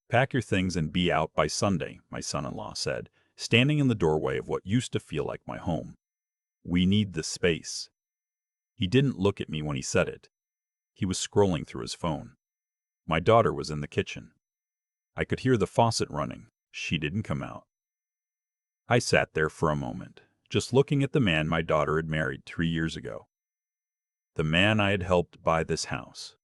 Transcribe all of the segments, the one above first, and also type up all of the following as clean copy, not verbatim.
Pack your things and be out by Sunday, my son-in-law said, standing in the doorway of what used to feel like my home. We need the space. He didn't look at me when he said it. He was scrolling through his phone. My daughter was in the kitchen. I could hear the faucet running. She didn't come out. I sat there for a moment, just looking at the man my daughter had married 3 years ago. The man I had helped buy this house.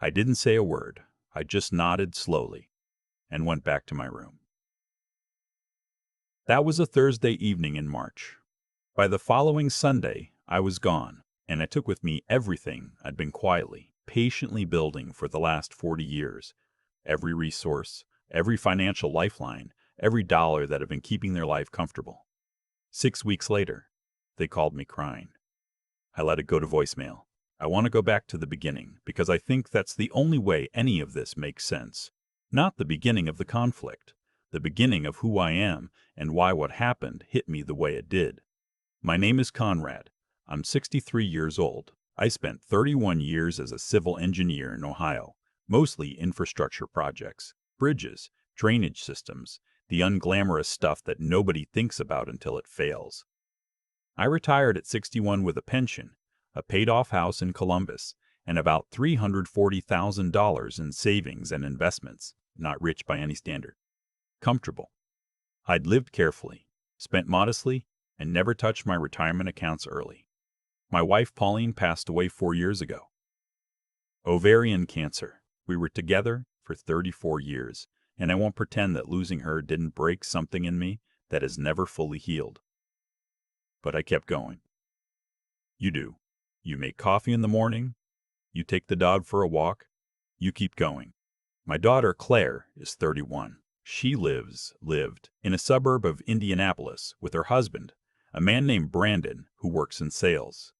I didn't say a word. I just nodded slowly and went back to my room. That was a Thursday evening in March. By the following Sunday, I was gone, and I took with me everything I'd been quietly, patiently building for the last 40 years. Every resource, every financial lifeline, every dollar that had been keeping their life comfortable. 6 weeks later, they called me crying. I let it go to voicemail. I want to go back to the beginning, because I think that's the only way any of this makes sense. Not the beginning of the conflict, the beginning of who I am and why what happened hit me the way it did. My name is Conrad. I'm 63 years old. I spent 31 years as a civil engineer in Ohio, mostly infrastructure projects, bridges, drainage systems, the unglamorous stuff that nobody thinks about until it fails. I retired at 61 with a pension, a paid-off house in Columbus, and about $340,000 in savings and investments, not rich by any standard. Comfortable. I'd lived carefully, spent modestly, and never touched my retirement accounts early. My wife Pauline passed away 4 years ago. Ovarian cancer. We were together for 34 years, and I won't pretend that losing her didn't break something in me that has never fully healed. But I kept going. You do. You make coffee in the morning. You take the dog for a walk. You keep going. My daughter Claire is 31. She lived in a suburb of Indianapolis with her husband, a man named Brandon who works in sales.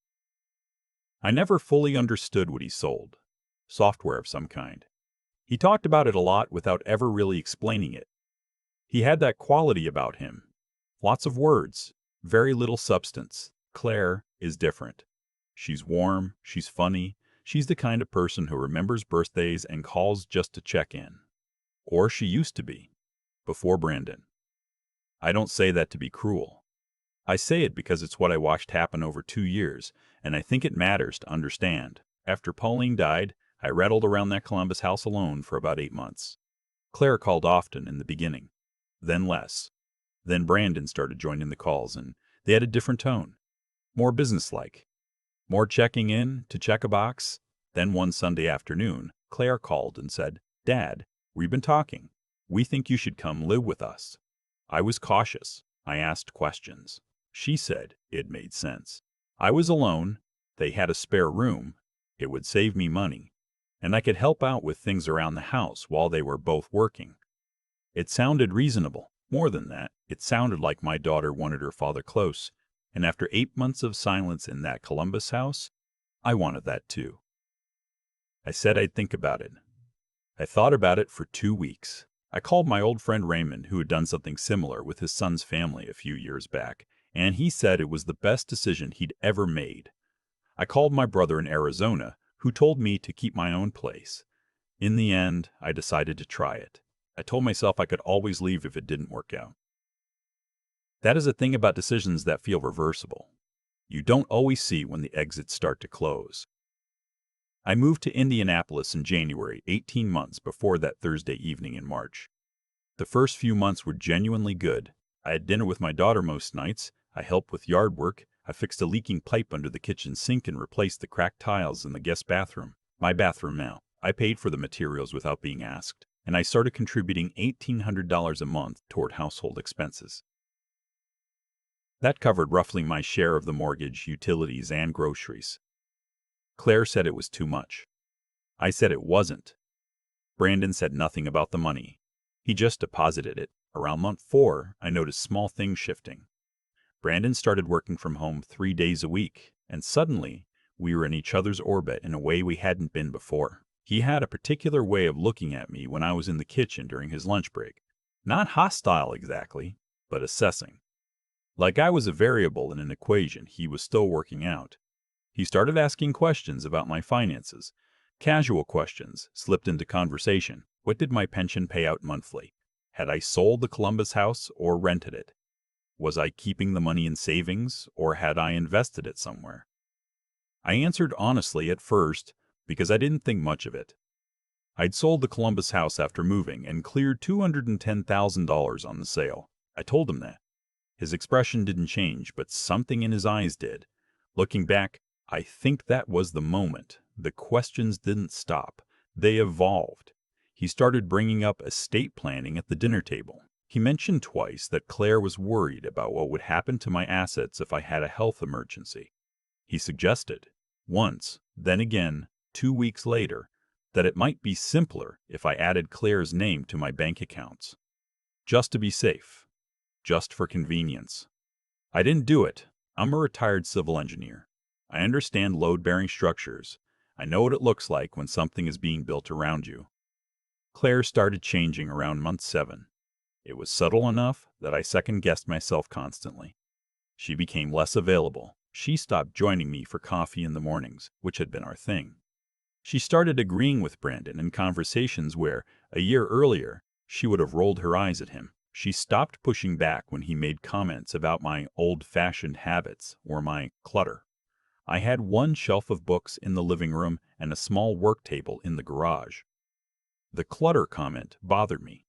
I never fully understood what he sold. Software of some kind. He talked about it a lot without ever really explaining it. He had that quality about him. Lots of words, very little substance. Claire is different. She's warm, she's funny, she's the kind of person who remembers birthdays and calls just to check in. Or she used to be, before Brandon. I don't say that to be cruel. I say it because it's what I watched happen over 2 years, and I think it matters to understand. After Pauline died, I rattled around that Columbus house alone for about 8 months. Claire called often in the beginning, then less. Then Brandon started joining the calls, and they had a different tone, more businesslike. More checking in to check a box. Then one Sunday afternoon, Claire called and said, "Dad, we've been talking. We think you should come live with us." I was cautious. I asked questions. She said it made sense. I was alone. They had a spare room. It would save me money. And I could help out with things around the house while they were both working. It sounded reasonable. More than that, it sounded like my daughter wanted her father close. And after 8 months of silence in that Columbus house, I wanted that too. I said I'd think about it. I thought about it for 2 weeks. I called my old friend Raymond, who had done something similar with his son's family a few years back, and he said it was the best decision he'd ever made. I called my brother in Arizona, who told me to keep my own place. In the end, I decided to try it. I told myself I could always leave if it didn't work out. That is a thing about decisions that feel reversible. You don't always see when the exits start to close. I moved to Indianapolis in January, 18 months before that Thursday evening in March. The first few months were genuinely good. I had dinner with my daughter most nights. I helped with yard work. I fixed a leaking pipe under the kitchen sink and replaced the cracked tiles in the guest bathroom. My bathroom now. I paid for the materials without being asked, and I started contributing $1,800 a month toward household expenses. That covered roughly my share of the mortgage, utilities, and groceries. Claire said it was too much. I said it wasn't. Brandon said nothing about the money. He just deposited it. Around month 4, I noticed small things shifting. Brandon started working from home 3 days a week, and suddenly, we were in each other's orbit in a way we hadn't been before. He had a particular way of looking at me when I was in the kitchen during his lunch break. Not hostile exactly, but assessing. Like I was a variable in an equation he was still working out. He started asking questions about my finances. Casual questions slipped into conversation, What did my pension pay out monthly? Had I sold the Columbus house or rented it? Was I keeping the money in savings or had I invested it somewhere? I answered honestly at first because I didn't think much of it. I'd sold the Columbus house after moving and cleared $210,000 on the sale. I told him that. His expression didn't change, but something in his eyes did. Looking back, I think that was the moment. The questions didn't stop. They evolved. He started bringing up estate planning at the dinner table. He mentioned twice that Claire was worried about what would happen to my assets if I had a health emergency. He suggested, once, then again, 2 weeks later, that it might be simpler if I added Claire's name to my bank accounts. Just to be safe. Just for convenience. I didn't do it. I'm a retired civil engineer. I understand load-bearing structures. I know what it looks like when something is being built around you. Claire started changing around month 7. It was subtle enough that I second-guessed myself constantly. She became less available. She stopped joining me for coffee in the mornings, which had been our thing. She started agreeing with Brandon in conversations where, a year earlier, she would have rolled her eyes at him. She stopped pushing back when he made comments about my old-fashioned habits or my clutter. I had one shelf of books in the living room and a small work table in the garage. The clutter comment bothered me.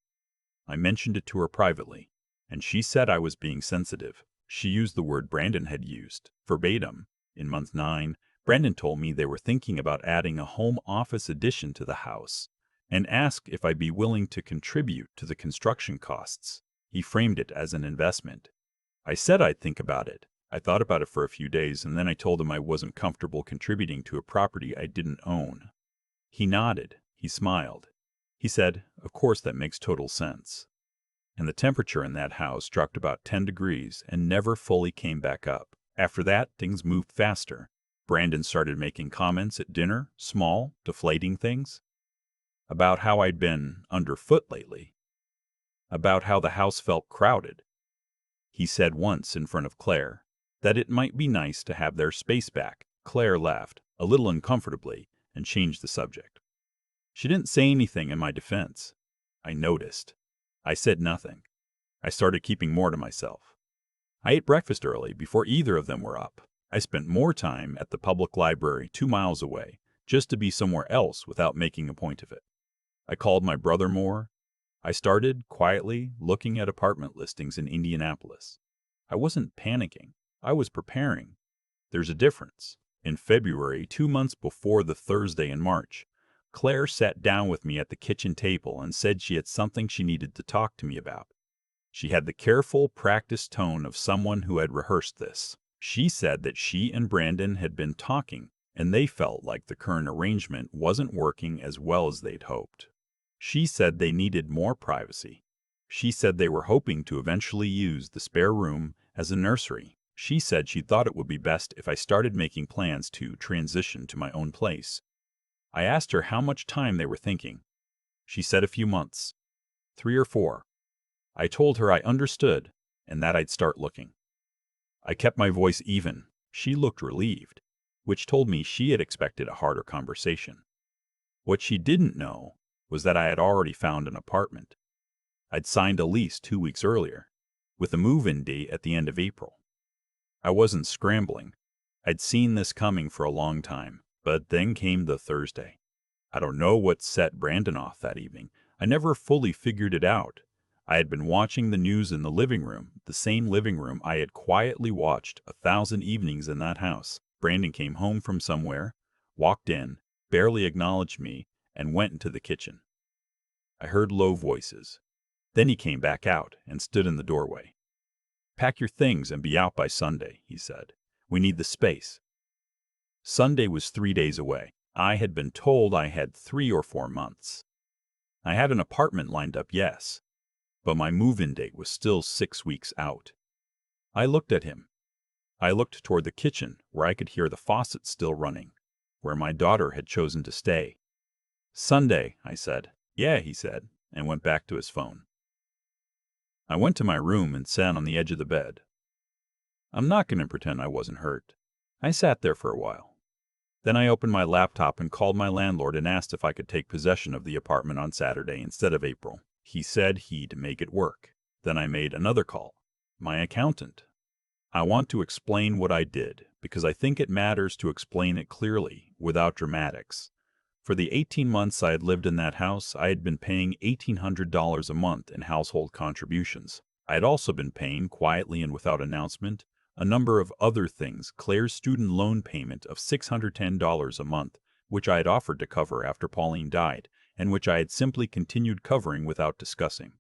I mentioned it to her privately, and she said I was being sensitive. She used the word Brandon had used, verbatim. In month 9, Brandon told me they were thinking about adding a home office addition to the house, and asked if I'd be willing to contribute to the construction costs. He framed it as an investment. I said I'd think about it. I thought about it for a few days, and then I told him I wasn't comfortable contributing to a property I didn't own. He nodded. He smiled. He said, "Of course that makes total sense." And the temperature in that house dropped about 10 degrees and never fully came back up. After that, things moved faster. Brandon started making comments at dinner, small, deflating things, about how I'd been underfoot lately, about how the house felt crowded. He said once in front of Claire that it might be nice to have their space back. Claire laughed, a little uncomfortably, and changed the subject. She didn't say anything in my defense. I noticed. I said nothing. I started keeping more to myself. I ate breakfast early before either of them were up. I spent more time at the public library 2 miles away, just to be somewhere else without making a point of it. I called my brother more. I started, quietly, looking at apartment listings in Indianapolis. I wasn't panicking. I was preparing. There's a difference. In February, 2 months before the Thursday in March, Claire sat down with me at the kitchen table and said she had something she needed to talk to me about. She had the careful, practiced tone of someone who had rehearsed this. She said that she and Brandon had been talking, and they felt like the current arrangement wasn't working as well as they'd hoped. She said they needed more privacy. She said they were hoping to eventually use the spare room as a nursery. She said she thought it would be best if I started making plans to transition to my own place. I asked her how much time they were thinking. She said a few months, 3 or 4. I told her I understood and that I'd start looking. I kept my voice even. She looked relieved, which told me she had expected a harder conversation. What she didn't know was that I had already found an apartment. I'd signed a lease 2 weeks earlier, with a move-in date at the end of April. I wasn't scrambling. I'd seen this coming for a long time, but then came the Thursday. I don't know what set Brandon off that evening. I never fully figured it out. I had been watching the news in the living room, the same living room I had quietly watched 1,000 evenings in that house. Brandon came home from somewhere, walked in, barely acknowledged me, and went into the kitchen. I heard low voices. Then he came back out and stood in the doorway. "Pack your things and be out by Sunday," he said. "We need the space." Sunday was 3 days away. I had been told I had 3 or 4 months. I had an apartment lined up, yes, but my move-in date was still 6 weeks out. I looked at him. I looked toward the kitchen, where I could hear the faucet still running, where my daughter had chosen to stay. "Sunday," I said. "Yeah," he said, and went back to his phone. I went to my room and sat on the edge of the bed. I'm not going to pretend I wasn't hurt. I sat there for a while. Then I opened my laptop and called my landlord and asked if I could take possession of the apartment on Saturday instead of April. He said he'd make it work. Then I made another call. My accountant. I want to explain what I did because I think it matters to explain it clearly, without dramatics. For the 18 months I had lived in that house, I had been paying $1,800 a month in household contributions. I had also been paying, quietly and without announcement, a number of other things: Claire's student loan payment of $610 a month, which I had offered to cover after Pauline died, and which I had simply continued covering without discussing;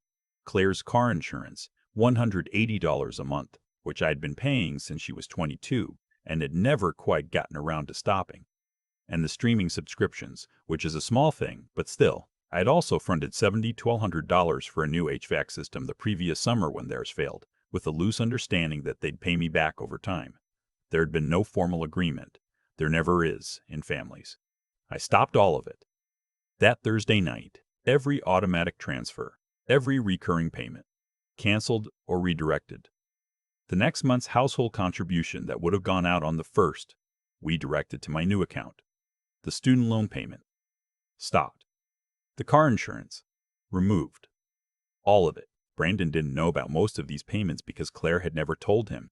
Claire's car insurance, $180 a month, which I had been paying since she was 22 and had never quite gotten around to stopping; and the streaming subscriptions, which is a small thing, but still. I had also fronted $1,200 for a new HVAC system the previous summer when theirs failed, with the loose understanding that they'd pay me back over time. There had been no formal agreement. There never is in families. I stopped all of it. That Thursday night, every automatic transfer, every recurring payment, canceled or redirected. The next month's household contribution that would have gone out on the 1st, we directed to my new account. The student loan payment, stopped. The car insurance, removed. All of it. Brandon didn't know about most of these payments because Claire had never told him.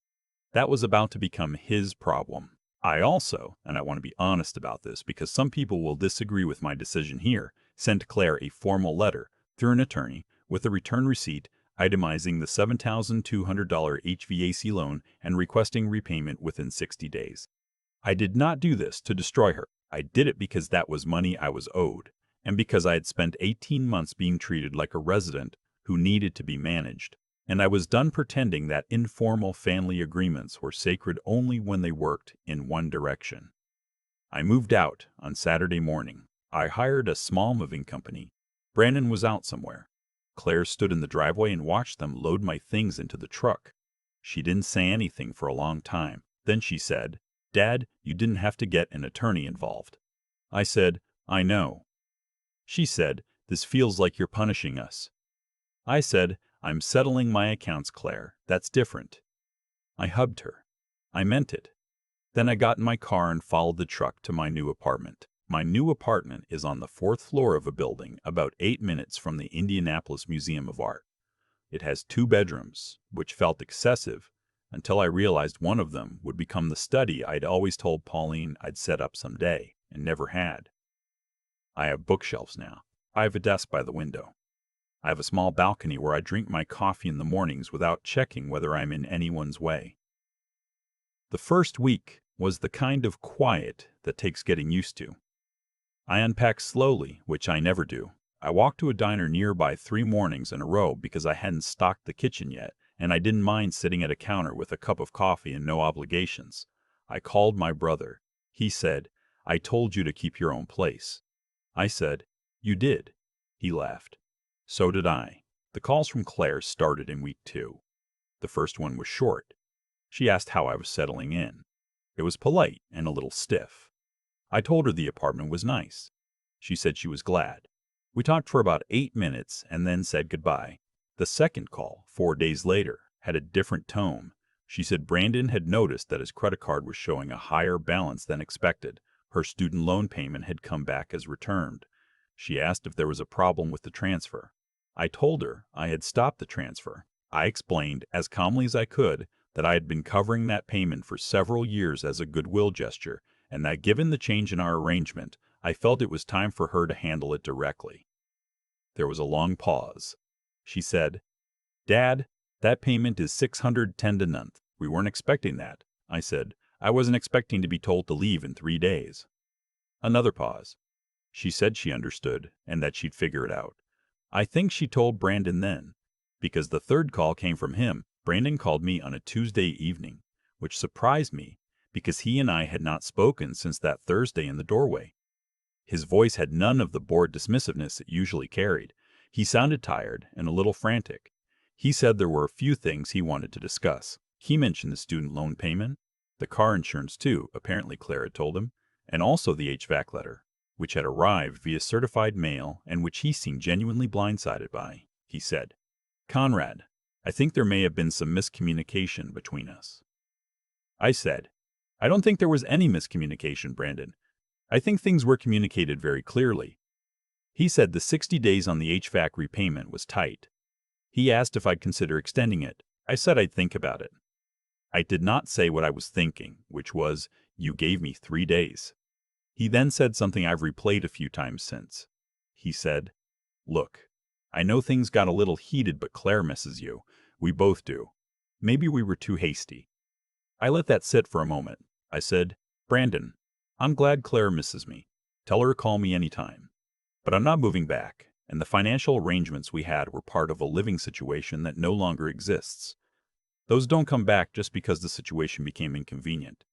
That was about to become his problem. I also, and I want to be honest about this because some people will disagree with my decision here, sent Claire a formal letter through an attorney with a return receipt itemizing the $7,200 HVAC loan and requesting repayment within 60 days. I did not do this to destroy her. I did it because that was money I was owed, and because I had spent 18 months being treated like a resident who needed to be managed, and I was done pretending that informal family agreements were sacred only when they worked in one direction. I moved out on Saturday morning. I hired a small moving company. Brandon was out somewhere. Claire stood in the driveway and watched them load my things into the truck. She didn't say anything for a long time. Then she said, "Dad, you didn't have to get an attorney involved." I said, "I know." She said, "This feels like you're punishing us." I said, "I'm settling my accounts, Claire. That's different." I hugged her. I meant it. Then I got in my car and followed the truck to my new apartment. My new apartment is on the 4th floor of a building about 8 minutes from the Indianapolis Museum of Art. It has 2 bedrooms, which felt excessive until I realized one of them would become the study I'd always told Pauline I'd set up someday, and never had. I have bookshelves now. I have a desk by the window. I have a small balcony where I drink my coffee in the mornings without checking whether I'm in anyone's way. The first week was the kind of quiet that takes getting used to. I unpacked slowly, which I never do. I walked to a diner nearby 3 mornings in a row because I hadn't stocked the kitchen yet, and I didn't mind sitting at a counter with a cup of coffee and no obligations. I called my brother. He said, "I told you to keep your own place." I said, "You did." He laughed. So did I. The calls from Claire started in week 2. The first one was short. She asked how I was settling in. It was polite and a little stiff. I told her the apartment was nice. She said she was glad. We talked for about 8 minutes and then said goodbye. The second call, 4 days later, had a different tone. She said Brandon had noticed that his credit card was showing a higher balance than expected. Her student loan payment had come back as returned. She asked if there was a problem with the transfer. I told her I had stopped the transfer. I explained, as calmly as I could, that I had been covering that payment for several years as a goodwill gesture, and that given the change in our arrangement, I felt it was time for her to handle it directly. There was a long pause. She said, "Dad, that payment is $610 a month. We weren't expecting that." I said, "I wasn't expecting to be told to leave in 3 days." Another pause. She said she understood and that she'd figure it out. I think she told Brandon then, because the third call came from him. Brandon called me on a Tuesday evening, which surprised me because he and I had not spoken since that Thursday in the doorway. His voice had none of the bored dismissiveness it usually carried. He sounded tired and a little frantic. He said there were a few things he wanted to discuss. He mentioned the student loan payment, the car insurance too, apparently Claire had told him, and also the HVAC letter, which had arrived via certified mail and which he seemed genuinely blindsided by. He said, "Conrad, I think there may have been some miscommunication between us." I said, "I don't think there was any miscommunication, Brandon. I think things were communicated very clearly. He said the 60 days on the HVAC repayment was tight. He asked if I'd consider extending it. I said I'd think about it. I did not say what I was thinking, which was, "You gave me 3 days." He then said something I've replayed a few times since. He said, "Look, I know things got a little heated, but Claire misses you. We both do. Maybe we were too hasty." I let that sit for a moment. I said, "Brandon, I'm glad Claire misses me. Tell her to call me anytime. But I'm not moving back, and the financial arrangements we had were part of a living situation that no longer exists. Those don't come back just because the situation became inconvenient."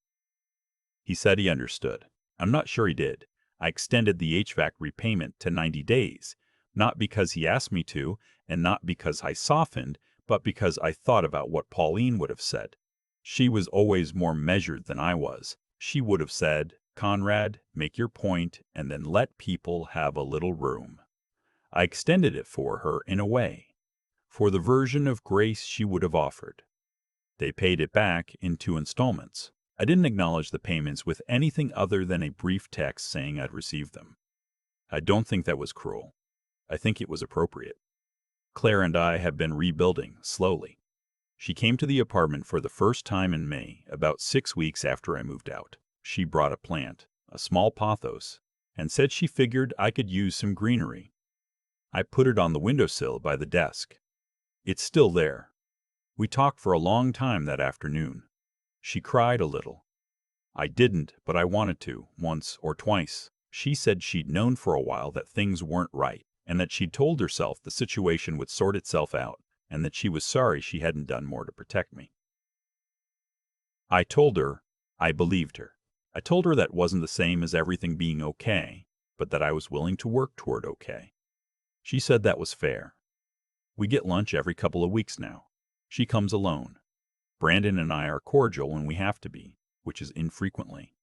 He said he understood. I'm not sure he did. I extended the HVAC repayment to 90 days, not because he asked me to, and not because I softened, but because I thought about what Pauline would have said. She was always more measured than I was. She would have said, "Conrad, make your point, and then let people have a little room." I extended it for her in a way, for the version of grace she would have offered. They paid it back in 2 installments. I didn't acknowledge the payments with anything other than a brief text saying I'd received them. I don't think that was cruel. I think it was appropriate. Claire and I have been rebuilding, slowly. She came to the apartment for the first time in May, about 6 weeks after I moved out. She brought a plant, a small pothos, and said she figured I could use some greenery. I put it on the windowsill by the desk. It's still there. We talked for a long time that afternoon. She cried a little. I didn't, but I wanted to, once or twice. She said she'd known for a while that things weren't right, and that she'd told herself the situation would sort itself out, and that she was sorry she hadn't done more to protect me. I told her I believed her. I told her that wasn't the same as everything being okay, but that I was willing to work toward okay. She said that was fair. We get lunch every couple of weeks now. She comes alone. Brandon and I are cordial when we have to be, which is infrequently.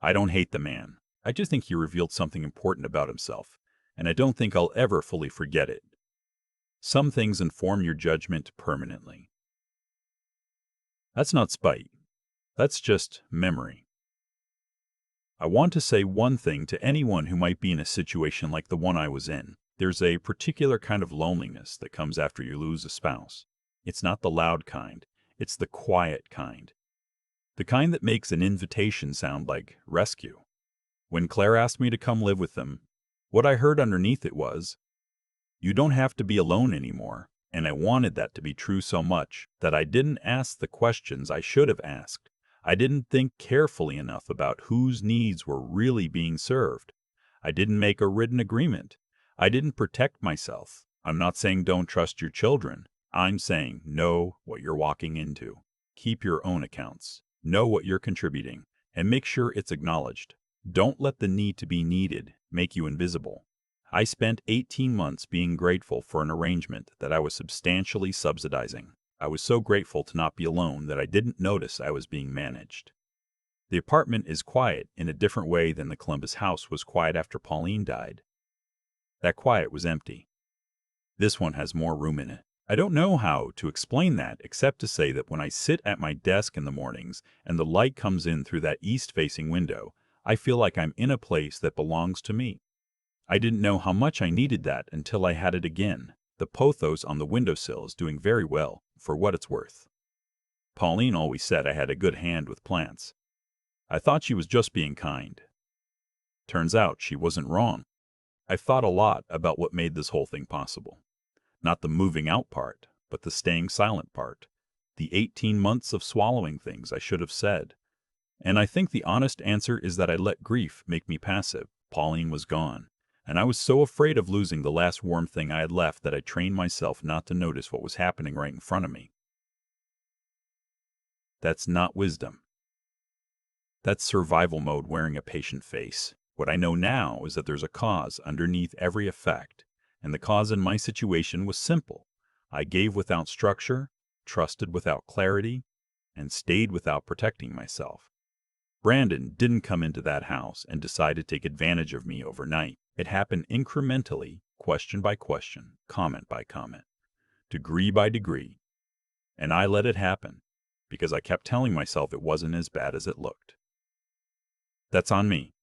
I don't hate the man. I just think he revealed something important about himself, and I don't think I'll ever fully forget it. Some things inform your judgment permanently. That's not spite. That's just memory. I want to say one thing to anyone who might be in a situation like the one I was in. There's a particular kind of loneliness that comes after you lose a spouse. It's not the loud kind. It's the quiet kind. The kind that makes an invitation sound like rescue. When Claire asked me to come live with them, what I heard underneath it was, "You don't have to be alone anymore." And I wanted that to be true so much that I didn't ask the questions I should have asked. I didn't think carefully enough about whose needs were really being served. I didn't make a written agreement. I didn't protect myself. I'm not saying don't trust your children. I'm saying know what you're walking into. Keep your own accounts. Know what you're contributing, and make sure it's acknowledged. Don't let the need to be needed make you invisible. I spent 18 months being grateful for an arrangement that I was substantially subsidizing. I was so grateful to not be alone that I didn't notice I was being managed. The apartment is quiet in a different way than the Columbus house was quiet after Pauline died. That quiet was empty. This one has more room in it. I don't know how to explain that except to say that when I sit at my desk in the mornings and the light comes in through that east-facing window, I feel like I'm in a place that belongs to me. I didn't know how much I needed that until I had it again. The pothos on the windowsill is doing very well, for what it's worth. Pauline always said I had a good hand with plants. I thought she was just being kind. Turns out she wasn't wrong. I've thought a lot about what made this whole thing possible. Not the moving out part, but the staying silent part. The 18 months of swallowing things I should have said. And I think the honest answer is that I let grief make me passive. Pauline was gone, and I was so afraid of losing the last warm thing I had left that I trained myself not to notice what was happening right in front of me. That's not wisdom. That's survival mode wearing a patient face. What I know now is that there's a cause underneath every effect, and the cause in my situation was simple. I gave without structure, trusted without clarity, and stayed without protecting myself. Brandon didn't come into that house and decide to take advantage of me overnight. It happened incrementally, question by question, comment by comment, degree by degree. And I let it happen, because I kept telling myself it wasn't as bad as it looked. That's on me.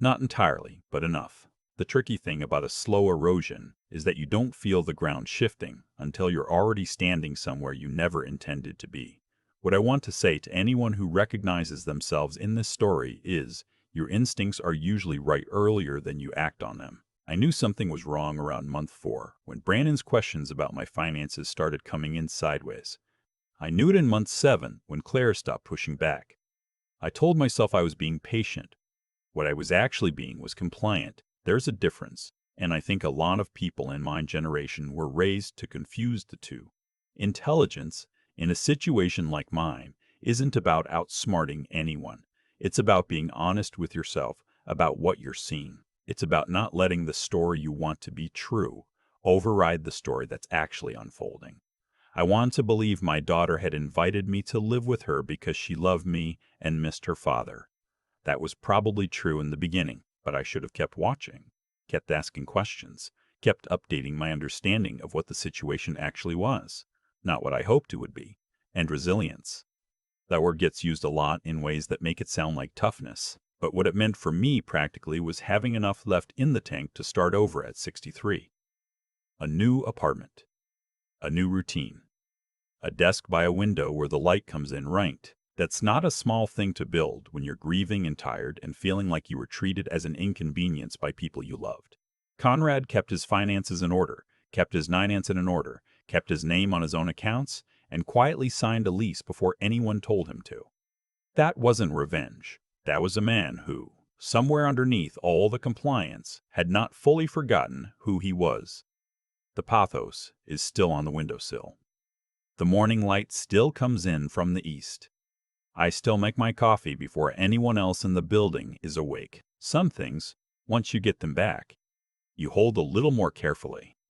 Not entirely, but enough. The tricky thing about a slow erosion is that you don't feel the ground shifting until you're already standing somewhere you never intended to be. What I want to say to anyone who recognizes themselves in this story is, your instincts are usually right earlier than you act on them. I knew something was wrong around month 4, when Brandon's questions about my finances started coming in sideways. I knew it in month 7, when Claire stopped pushing back. I told myself I was being patient. What I was actually being was compliant. There's a difference, and I think a lot of people in my generation were raised to confuse the two. Intelligence, in a situation like mine, isn't about outsmarting anyone. It's about being honest with yourself about what you're seeing. It's about not letting the story you want to be true override the story that's actually unfolding. I wanted to believe my daughter had invited me to live with her because she loved me and missed her father. That was probably true in the beginning, but I should have kept watching, kept asking questions, kept updating my understanding of what the situation actually was, not what I hoped it would be, and resilience. That word gets used a lot in ways that make it sound like toughness, but what it meant for me practically was having enough left in the tank to start over at 63. A new apartment, a new routine, a desk by a window where the light comes in ranked. That's not a small thing to build when you're grieving and tired and feeling like you were treated as an inconvenience by people you loved. Conrad kept his finances in order, kept his finance in order, kept his name on his own accounts, and quietly signed a lease before anyone told him to. That wasn't revenge. That was a man who, somewhere underneath all the compliance, had not fully forgotten who he was. The pathos is still on the windowsill. The morning light still comes in from the east. I still make my coffee before anyone else in the building is awake. Some things, once you get them back, you hold a little more carefully.